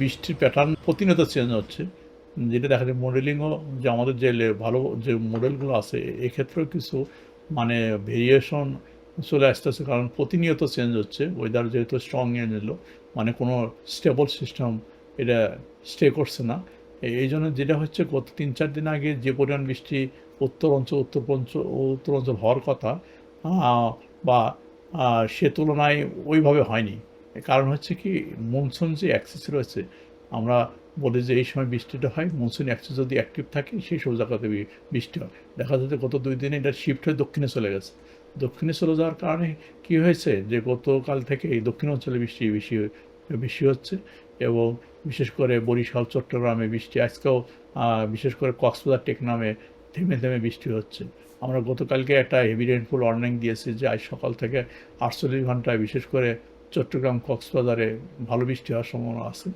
বৃষ্টির প্যাটার্ন প্রতিনিয়ত চেঞ্জ হচ্ছে, যেটা দেখা যায় মডেলিংও, যে আমাদের যে ভালো যে মডেলগুলো আছে এক্ষেত্রেও কিছু মানে ভেরিয়েশন চলে আসতেছে, কারণ প্রতিনিয়ত চেঞ্জ হচ্ছে ওয়েদার, যেহেতু স্ট্রং এলো মানে কোনো স্টেবল সিস্টেম এটা স্টে করছে না। এই জন্য যেটা হচ্ছে গত 3-4 দিন আগে যে পরিমাণ বৃষ্টি উত্তর অঞ্চল হওয়ার কথা, বা সে তুলনায় ওইভাবে হয়নি। কারণ হচ্ছে কি, মনসুন যে অ্যাক্সিস রয়েছে, আমরা বলি যে এই সময় বৃষ্টিটা হয়, মনসুন অ্যাক্সিস যদি অ্যাক্টিভ থাকে সেই সব জায়গাতে বৃষ্টি হয়। দেখা যাচ্ছে গত 2 দিনে এটা শিফট হয়ে দক্ষিণে চলে গেছে। দক্ষিণে চলে যাওয়ার কারণে কি হয়েছে, যে গতকাল থেকে এই দক্ষিণ অঞ্চলে বৃষ্টি বেশি হচ্ছে, এবং বিশেষ করে বরিশাল, চট্টগ্রামে বৃষ্টি আজকেও, বিশেষ করে কক্সবাজার, টেকনামে থেমে থেমে বৃষ্টি হচ্ছে। আমরা গতকালকে একটা হেভি রেইনফল ওয়ার্নিং দিয়েছি যে আজ সকাল থেকে 48 ঘন্টায় বিশেষ করে চট্টগ্রাম, কক্সবাজারে ভালো বৃষ্টি হওয়ার সম্ভাবনা আছে।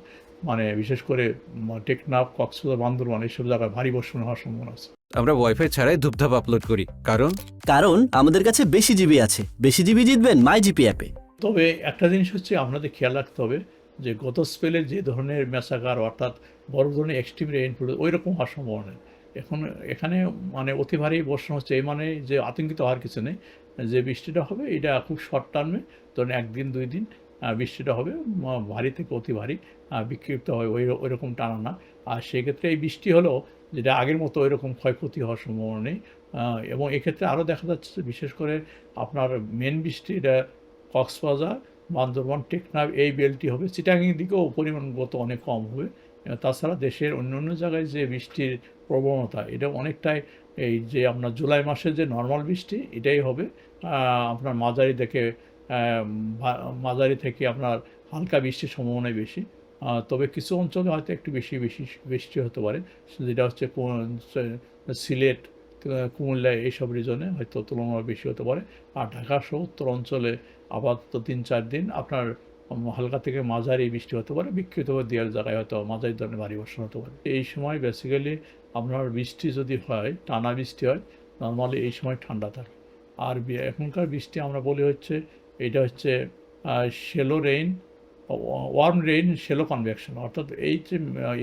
মানে বিশেষ করে টেকনাফ, কক্সবাজার, বান্দরবান এইসব জায়গায় ভারী বর্ষণ হওয়ার সম্ভাবনা আছে। আমরা ওয়াইফাই ছাড়াই ধূপধাপ আপলোড করি, কারণ কারণ আমাদের কাছে বেশি জিবি আছে। বেশি জিবি জিতবেন মাই জিপি অ্যাপে। তবে একটা জিনিস হচ্ছে আপনাদের খেয়াল রাখতে হবে, যে গত স্পেলে যে ধরনের ম্যাসাকার, অর্থাৎ বড় ধরনের এক্সট্রিম রেইনফল ওই রকম হওয়ার সম্ভাবনা নেই। এখন এখানে মানে অতি ভারী বর্ষণ হচ্ছে, এই মানে যে আতঙ্কিত হওয়ার কিছু নেই। যে বৃষ্টিটা হবে এটা খুব শর্ট টার্মে, ধরেন 1 দিন 2 দিন বৃষ্টিটা হবে, ভারী থেকে অতি ভারী, বিক্ষিপ্ত হয় ওই রকম টানা না। আর সেক্ষেত্রে এই বৃষ্টি হলেও যেটা আগের মতো ওই রকম ক্ষয়ক্ষতি হওয়ার সম্ভাবনা নেই। এবং এক্ষেত্রে আরও দেখা যাচ্ছে যে বিশেষ করে আপনার মেন বৃষ্টিটা কক্সবাজার, বান্দরবান, টেকনাফ এই বেল্টটি হবে। চিটাগাংয়ের দিকেও পরিমাণগত অনেক কম হবে। তাছাড়া দেশের অন্য জায়গায় যে বৃষ্টির প্রবণতা, এটা অনেকটাই এই যে আপনার জুলাই মাসের যে নর্মাল বৃষ্টি এটাই হবে। আপনার মাঝারি থেকে আপনার হালকা বৃষ্টির সম্ভাবনাই বেশি। তবে কিছু অঞ্চলে হয়তো একটু বেশি বৃষ্টি হতে পারে, যেটা হচ্ছে সিলেট, কুমিল্লা এইসব রিজনে হয়তো তুলনামূলক বেশি হতে পারে। আর ঢাকা সহ উত্তর অঞ্চলে আপাতত 3-4 দিন আপনার হালকা থেকে মাঝারি বৃষ্টি হতে পারে, বিক্ষিপ্তভাবে দেওয়ার জায়গায় হয়তো মাঝারি ধরনের ভারী বর্ষণ হতে পারে। এই সময় বেসিক্যালি আপনার বৃষ্টি যদি হয়, টানা বৃষ্টি হয়, নর্মালি এই সময় ঠান্ডা থাকে। আর এখনকার বৃষ্টি আমরা বলি হচ্ছে, এটা হচ্ছে shallow rain, warm rain, shallow convection. অর্থাৎ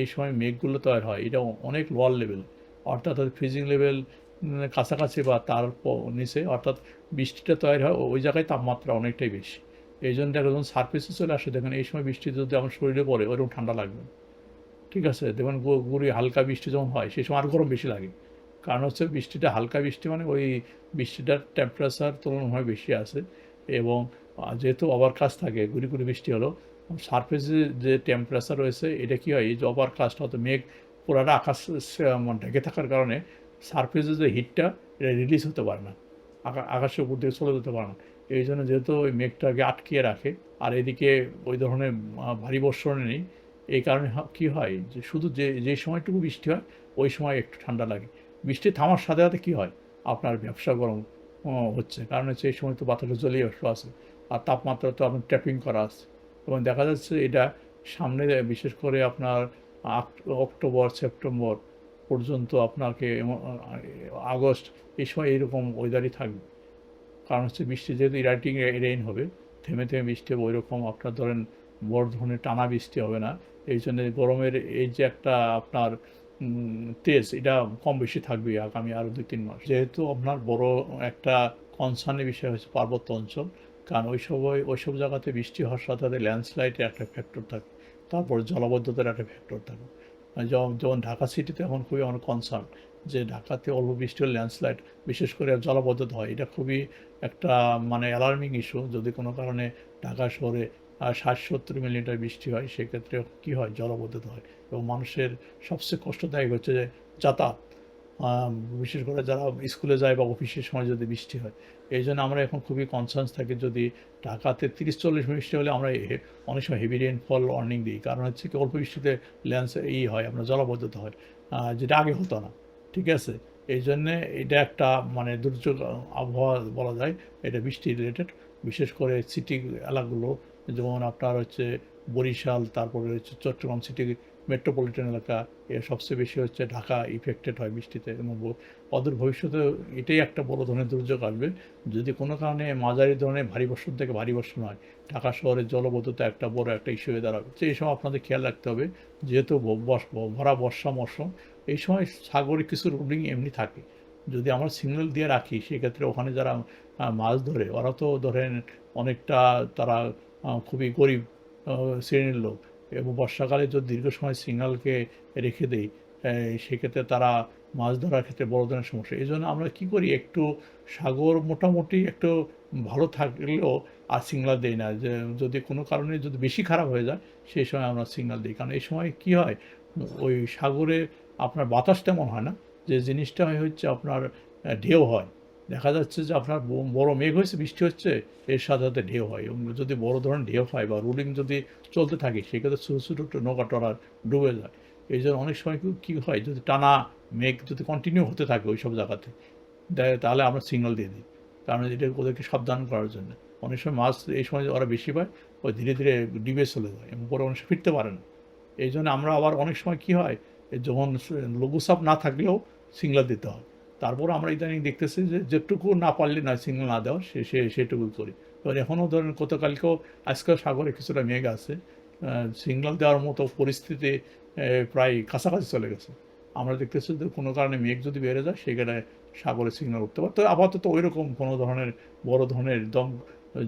এই সময় মেঘগুলো তৈরি হয়, এটা অনেক লোয়ার লেভেল, অর্থাৎ ফ্রিজিং লেভেল কাছাকাছি বা তার নিচে, অর্থাৎ বৃষ্টিটা তৈরি হয় ওই জায়গায় তাপমাত্রা অনেকটাই বেশি। এই জন্য দেখা যখন সারফেসে চলে আসে, দেখেন এই সময় বৃষ্টি যদি আমার শরীরে পড়ে ওইরকম ঠান্ডা লাগবে, ঠিক আছে। দেখবেন গুড়ি হালকা বৃষ্টি যখন হয় সেই সময় আর গরম বেশি লাগে। কারণ হচ্ছে বৃষ্টিটা হালকা বৃষ্টি মানে ওই বৃষ্টিটার টেম্পারেচার তুলনামূলক বেশি আছে, এবং যেহেতু ওভারকাস্ট থাকে, গুড়ি গুড়ি বৃষ্টি হলো, সারফেসে যে টেম্পারেচার রয়েছে এটা কী হয়, এই যে ওভারকাস্ট হয়তো মেঘ পুরাটা আকাশ ঢেকে থাকার কারণে সারফেসে যে হিটটা এটা রিলিজ হতে পারে না, আকাশের উপর দিয়ে চলে যেতে পারে না। এই জন্য যেহেতু ওই মেঘটাকে আটকিয়ে রাখে, আর এদিকে ওই ধরনের ভারী বর্ষণ নেই, এই কারণে কী হয় যে শুধু যে সময়টুকু বৃষ্টি হয় ওই সময় একটু ঠান্ডা লাগে। বৃষ্টি থামার সাথে সাথে কী হয়, আপনার ব্যবসা গরম হচ্ছে, কারণ হচ্ছে এই সময় তো বাতাসে জ্বলিয়ে আছে, আর তাপমাত্রা তো আপনার ট্র্যাপিং করা আছে। এবং দেখা যাচ্ছে এটা সামনে বিশেষ করে আপনার অক্টোবর, সেপ্টেম্বর পর্যন্ত আপনাকে আগস্ট এই সময় এইরকম ওয়েদারই থাকবে। কারণ হচ্ছে বৃষ্টি যেহেতু ইরাটিং রেইন হবে, থেমে থেমে বৃষ্টি হবে, ওই রকম আপনার ধরেন বড় ধরনের টানা বৃষ্টি হবে না। এই জন্য গরমের এই যে একটা আপনার তেজ, এটা কম বেশি থাকবে আগামী আরও 2-3 মাস। যেহেতু আপনার বড় একটা কনসার্নের বিষয় হচ্ছে পার্বত্য অঞ্চল, কারণ ওইসব জায়গাতে বৃষ্টি হওয়ার সাথে সাথে ল্যান্ডস্লাইডের একটা ফ্যাক্টর থাকে, তারপর জলাবদ্ধতার একটা ফ্যাক্টর থাকে। যেমন ঢাকা সিটিতে এখন খুবই আমার কনসার্ন, যে ঢাকাতে অল্প বৃষ্টি হলে ল্যান্ডস্লাইড, বিশেষ করে জলাবদ্ধতা হয়, এটা খুবই একটা মানে অ্যালার্মিং ইস্যু। যদি কোনো কারণে ঢাকা শহরে 60-70 মিলিমিটার বৃষ্টি হয়, সেক্ষেত্রে কী হয়, জলাবদ্ধতা হয়, এবং মানুষের সবচেয়ে কষ্টদায়ক হচ্ছে যে যাতায়াত, বিশেষ করে যারা স্কুলে যায় বা অফিসের সময় যদি বৃষ্টি হয়। এই জন্য আমরা এখন খুবই কনসার্ন থাকি, যদি ঢাকাতে 30-40 বৃষ্টি হলে আমরা অনেক সময় হেভি রেইনফল ওয়ার্নিং দিই। কারণ হচ্ছে কি, অল্প বৃষ্টিতে হয়, আপনার জলাবদ্ধতা হয়, যেটা আগে হতো না, ঠিক আছে। এই জন্যে এটা একটা মানে দুর্যোগ আবহাওয়া বলা যায়, এটা বৃষ্টি রিলেটেড। বিশেষ করে সিটি এলাকাগুলো, যেমন আপনার হচ্ছে বরিশাল, তারপরে হচ্ছে চট্টগ্রাম সিটি মেট্রোপলিটন এলাকা, সবচেয়ে বেশি হচ্ছে ঢাকা ইফেক্টেড হয় বৃষ্টিতে, এবং অদূর ভবিষ্যতে এটাই একটা বড় ধরনের দুর্যোগ আসবে যদি কোনো কারণে মাঝারি ধরনের ভারী বর্ষণ থেকে ভারী বর্ষণ হয়। ঢাকা শহরের জলবদ্ধতা একটা বড় একটা ইস্যু হয়ে দাঁড়াবে। তো এই সময় আপনাদের খেয়াল রাখতে হবে, যেহেতু ভরা বর্ষা মৌসুম, এই সময় সাগরে কিছু রুলিং এমনি থাকে। যদি আমরা সিগন্যাল দিয়ে রাখি, সেক্ষেত্রে ওখানে যারা মাছ ধরে, ওরা তো ধরেন অনেকটা তারা খুবই গরিব শ্রেণীর লোক, এবং বর্ষাকালে যদি দীর্ঘ সময় সিগন্যালকে রেখে দেই, সেক্ষেত্রে তারা মাছ ধরার ক্ষেত্রে বড় ধরনের সমস্যা। এই জন্য আমরা কী করি, একটু সাগর মোটামুটি একটু ভালো থাকলেও আর সিগন্যাল দেই না, যে যদি কোনো কারণে যদি বেশি খারাপ হয়ে যায় সেই সময় আমরা সিগন্যাল দিই। কারণ এই সময় কী হয়, ওই সাগরে আপনার বাতাস তেমন হয় না, যে জিনিসটা হয় হচ্ছে আপনার ঢেউ হয়। দেখা যাচ্ছে যে আপনার বড় মেঘ হয়েছে, বৃষ্টি হচ্ছে, এর সাথে সাথে ঢেউ হয়, এবং যদি বড় ধরনের ঢেউ হয় বা রুলিং যদি চলতে থাকে, সেক্ষেত্রে ছোটো ছোটো নৌকা টরা ডুবে যায়। এই জন্য অনেক সময় কী হয়, যদি টানা মেঘ যদি কন্টিনিউ হতে থাকে ওই সব জায়গাতে, তাহলে আমরা সিগন্যাল দিয়ে দিই, কারণ এটা ওদেরকে সাবধান করার জন্য। অনেক সময় মাছ এই সময় ওরা বেশি পায়, ওই ধীরে ধীরে ডিবে চলে যায় এবং পরে অনেক সময় ফিরতে পারে না। এই জন্য আমরা আবার অনেক সময় কী হয়, যখন লঘুচাপ না থাকলেও সিগন্যাল দিতে হয়। তারপর আমরা ইদানিং দেখতেছি যে যেটুকু না পারলে না সিগন্যাল না দেওয়া, সেটুকুই করি। এবার এখনও ধরেন গতকালকেও, আজকাল সাগরে কিছুটা মেঘ আছে, সিগন্যাল দেওয়ার মতো পরিস্থিতি প্রায় কাছাকাছি চলে গেছে। আমরা দেখতেছি যে কোনো কারণে মেঘ যদি বেড়ে যায়, সেখানে সাগরে সিগন্যাল উঠতে পারে। তো আপাতত ওই রকম কোনো ধরনের বড় ধরনের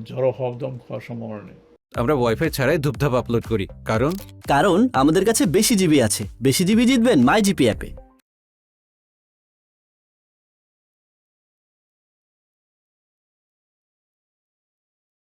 ঝড়ো হওয়া, দম খাওয়ার সম্ভাবনা নেই। আমরা ওয়াইফাই ছাড়াই ধূপধাপ আপলোড করি, কারণ কারণ আমাদের কাছে বেশি জিবি আছে। বেশি জিবি জিতবেন মাই জিপি অ্যাপে।